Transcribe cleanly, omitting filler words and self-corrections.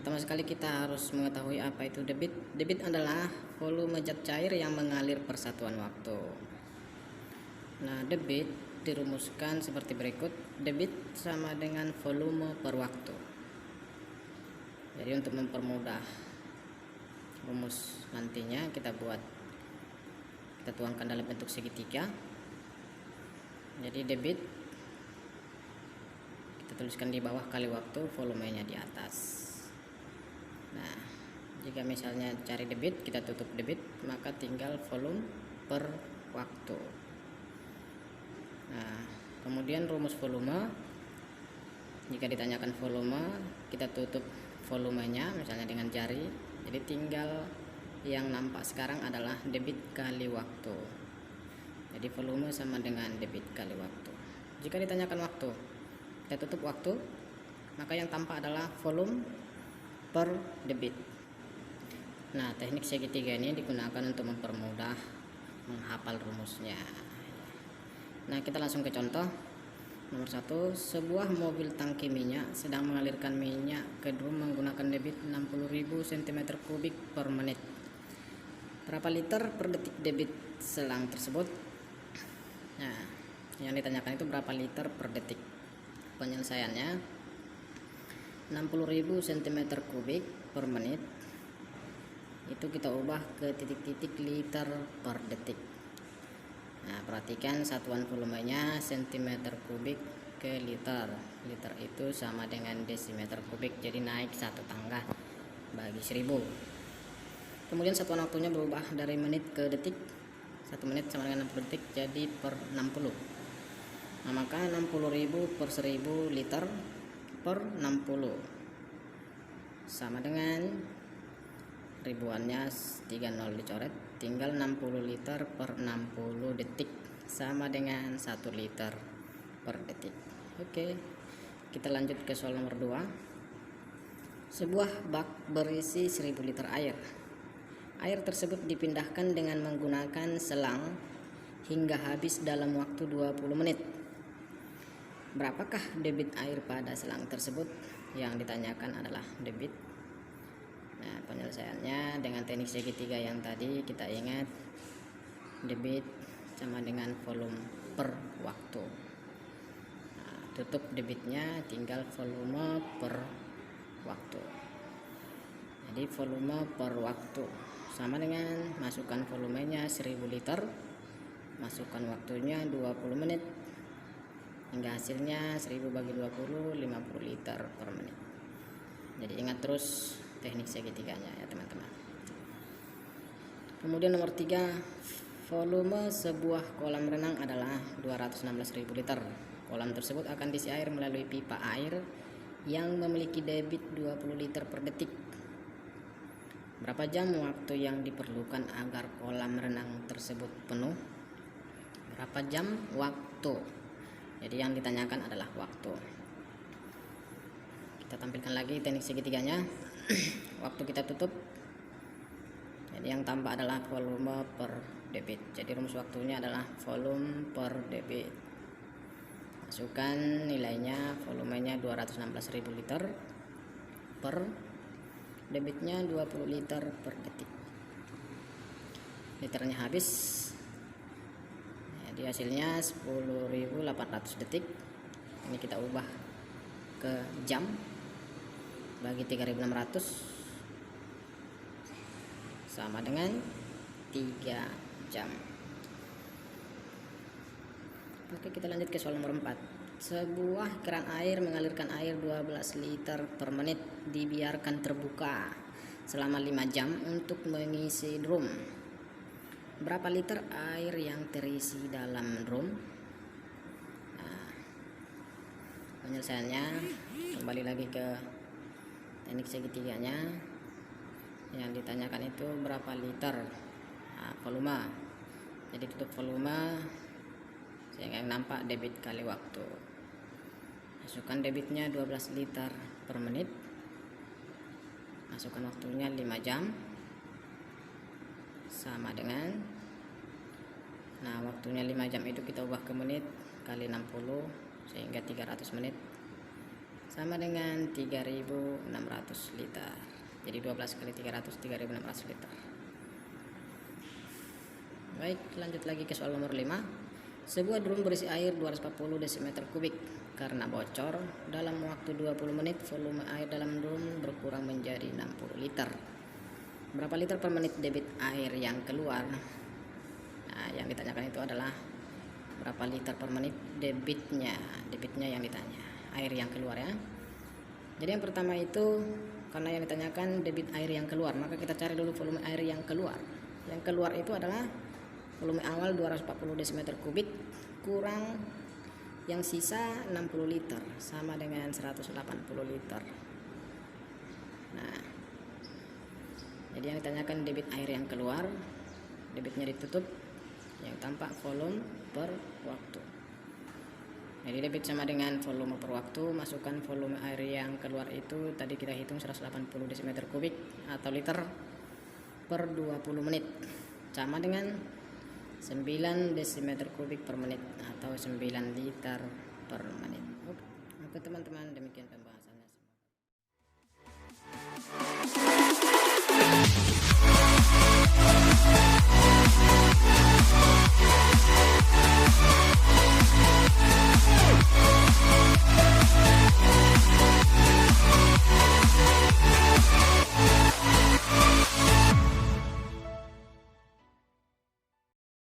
Pertama sekali kita harus mengetahui apa itu debit. Debit adalah volume zat cair yang mengalir per satuan waktu. Nah, debit dirumuskan seperti berikut. Debit sama dengan volume per waktu. Jadi untuk mempermudah rumus nantinya kita tuangkan dalam bentuk segitiga. Jadi debit kita tuliskan di bawah kali waktu, volumenya di atas. Nah, jika misalnya cari debit, kita tutup debit, maka tinggal volume per waktu. Nah, kemudian rumus volume, jika ditanyakan volume, kita tutup volumenya misalnya dengan jari. Jadi tinggal yang nampak sekarang adalah debit kali waktu. Jadi volume sama dengan debit kali waktu. Jika ditanyakan waktu, kita tutup waktu, maka yang tampak adalah volume per debit. Nah, teknik segitiga ini digunakan untuk mempermudah menghafal rumusnya. Nah, kita langsung ke contoh. Nomor 1, sebuah mobil tangki minyak sedang mengalirkan minyak ke drum menggunakan debit 60.000 cm3 per menit. Berapa liter per detik debit selang tersebut? Nah, yang ditanyakan itu berapa liter per detik. Penyelesaiannya 60.000 cm3 per menit itu kita ubah ke titik-titik liter per detik. Nah, perhatikan satuan volumenya cm3 ke liter. Liter itu sama dengan desimeter kubik, jadi naik satu tangga bagi 1000. Kemudian satuan waktunya berubah dari menit ke detik. 1 menit sama dengan 60 detik, jadi per 60. Nah, maka 60.000 per 1000 liter per 60 sama dengan ribuannya 30 dicoret, tinggal 60 liter per 60 detik sama dengan 1 liter per detik. Oke, kita lanjut ke soal nomor 2. Sebuah bak berisi 1000 liter air. Air tersebut dipindahkan dengan menggunakan selang hingga habis dalam waktu 20 menit. Berapakah debit air pada selang tersebut? Yang ditanyakan adalah debit. Nah, penyelesaiannya dengan teknik segitiga yang tadi kita ingat, debit sama dengan volume per waktu. Nah, tutup debitnya, tinggal volume per waktu. Jadi volume per waktu sama dengan masukkan volumenya 1000 liter, masukkan waktunya 20 menit, hingga hasilnya 1000 bagi 20, 50 liter per menit. Jadi ingat terus teknik segitiganya ya teman-teman. Kemudian nomor 3, volume sebuah kolam renang adalah 216.000 liter. Kolam tersebut akan diisi air melalui pipa air yang memiliki debit 20 liter per detik. Berapa jam waktu yang diperlukan agar kolam renang tersebut penuh? Berapa jam waktu? Jadi yang ditanyakan adalah waktu. Kita tampilkan lagi teknik segitiganya. Waktu kita tutup. Jadi yang tampak adalah volume per debit. Jadi rumus waktunya adalah volume per debit. Masukkan nilainya, volumenya 216.000 liter per debitnya 20 liter per detik. Liternya habis. Jadi hasilnya 10.800 detik. Ini kita ubah ke jam, bagi 3.600 sama dengan 3 jam. Oke, kita lanjut ke soal nomor 4. Sebuah keran air mengalirkan air 12 liter per menit dibiarkan terbuka selama 5 jam untuk mengisi drum. Berapa liter air yang terisi dalam drum? Nah, penyelesaiannya kembali lagi ke teknik segitiganya. Yang ditanyakan itu berapa liter. Nah, volume. Jadi tutup volume sehingga yang nampak debit kali waktu. Masukkan debitnya 12 liter per menit, masukkan waktunya 5 jam sama dengan, nah waktunya 5 jam itu kita ubah ke menit kali 60 sehingga 300 menit sama dengan 3.600 liter. Jadi 12 kali 300, 3.600 liter. Baik, lanjut lagi ke soal nomor 5. Sebuah drum berisi air 240 desimeter kubik. Karena bocor, dalam waktu 20 menit volume air dalam drum berkurang menjadi 60 liter. Berapa liter per menit debit air yang keluar? Nah, yang ditanyakan itu adalah berapa liter per menit debitnya yang ditanya, air yang keluar ya. Jadi yang pertama itu, karena yang ditanyakan debit air yang keluar, maka kita cari dulu volume air yang keluar. Yang keluar itu adalah volume awal 240 desimeter kubik kurang yang sisa 60 liter sama dengan 180 liter. Nah, jadi yang ditanyakan debit air yang keluar, debitnya ditutup, yang tampak volume per waktu. Jadi debit sama dengan volume per waktu, masukkan volume air yang keluar itu tadi kita hitung 180 desimeter kubik atau liter per 20 menit sama dengan 9 desimeter kubik per menit atau 9 liter per menit. Oke teman-teman, demikian